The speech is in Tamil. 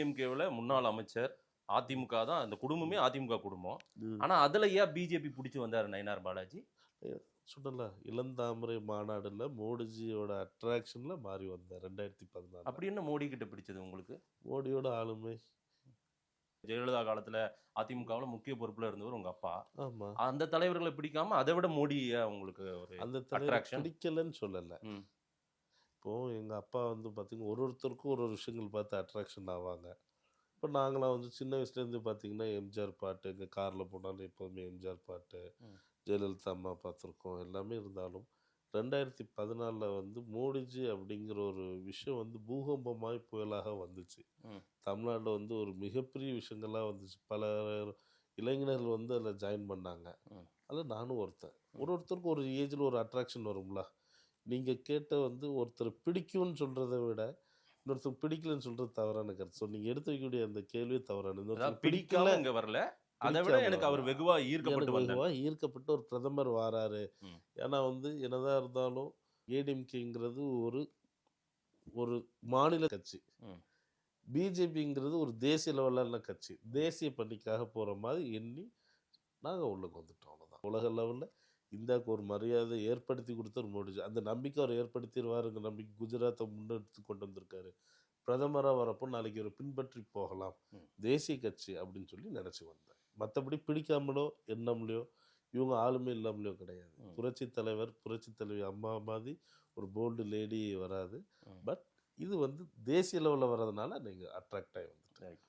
டிஎம்கேவில் முன்னாள் அமைச்சர், அதிமுக தான் அந்த குடும்பமே அதிமுக குடும்பம். ம். ஆனா அதுல ஏன் பிஜேபி பிடிச்சி வந்தாரு நயினார் பாலாஜி? சொன்னல இளந்தாமரை மாநாடுல மோடிஜியோட அட்ராக்ஷன்ல மாறி வந்தார் 2014. அப்படி என்ன மோடி கிட்ட பிடிச்சது உங்களுக்கு? மோடியோட ஆளுமை. ஜெயலலிதா காலத்துல அதிமுகவுல முக்கிய பொறுப்புல இருந்தவர் உங்க அப்பா. ஆமா. அந்த தலைவர்களை பிடிக்காம அதை விட மோடி உங்களுக்கு ஒரு அந்த தலைவர் அட்ராக்ஷன்? பிடிக்கலன்னு சொல்லல. ம். இப்போ எங்க அப்பா வந்து பார்த்தீங்கன்னா ஒருத்தருக்கும் ஒரு விஷயங்கள் பார்த்து அட்ராக்ஷன் ஆவாங்க. இப்போ நாங்களாம் வந்து சின்ன வயசுலேருந்து பார்த்தீங்கன்னா எம்ஜிஆர் பாட்டு, எங்கள் காரில் போனாலும் எப்போதுமே எம்ஜிஆர் பாட்டு, ம். ஜெயலலிதா அம்மா பார்த்துருக்கோம். எல்லாமே இருந்தாலும் 2014 வந்து மோடிஜி அப்படிங்கிற ஒரு விஷயம் வந்து பூகம்பமாய் புயலாக வந்துச்சு. ம். தமிழ்நாட்டில் வந்து ஒரு மிகப்பெரிய விஷயங்கள்லாம் வந்துச்சு. பல இளைஞர்கள் வந்து அதில் ஜாயின் பண்ணாங்க. ம். அதில் நானும் ஒருத்தன். ஒருத்தருக்கும் ஒரு ஏஜில் ஒரு அட்ராக்ஷன் வரும்ல. நீங்கள் கேட்ட வந்து ஒருத்தர் பிடிக்கும்னு சொல்கிறத விட இன்னொருத்தர் பிடிக்கலன்னு சொல்கிறது தவறான கருத்து. ஸோ நீங்கள் எடுத்து வைக்கக்கூடிய அந்த கேள்வியே தவறான. அதாவது இன்னொருத்தர் பிடிக்காம பிடிக்கல, இங்க வரல. அதை விட பிடிக்காம எனக்கு அவர் வரல. வெகுவா ஈர்க்கப்பட்டு எனக்கு வந்தார். வெகுவாக ஈர்க்கப்பட்ட ஒரு பிரதமர் வாராரு. ம். ஏன்னா வந்து என்னதான் இருந்தாலும் ஏடிஎம்கேங்கிறது ஒரு ஒரு மாநில கட்சி. ம். பிஜேபிங்கிறது ஒரு தேசிய லெவலான கட்சி. தேசிய பணிக்காக போகிற மாதிரி எண்ணி நாங்கள் உள்ளே வந்துட்டோம். அவ்வளோதான். உலக லெவலில் இந்தியாவுக்கு ஒரு மரியாதை ஏற்படுத்தி கொடுத்தவர் மோடிஜி. அந்த நம்பிக்கை அவர் ஏற்படுத்திடுவாருங்கிற நம்பிக்கை குஜராத்தை முன்னெடுத்து கொண்டு வந்திருக்காரு. பிரதமராக வரப்போ நாளைக்கு ஒரு பின்பற்றி போகலாம், ம். தேசிய கட்சி அப்படின்னு சொல்லி நினச்சி வந்தேன். மற்றபடி பிடிக்காமலோ எண்ணம்லையோ இவங்க ஆளுமே இல்லாமலையோ கிடையாது. ம். புரட்சி தலைவர் புரட்சி தலைவி அம்மா மாதிரி ஒரு போல்டு லேடி வராது. ம். பட் இது வந்து தேசிய லெவலில் வர்றதுனால நீங்கள் அட்ராக்ட் ஆகி வந்துட்டு. ரைட்.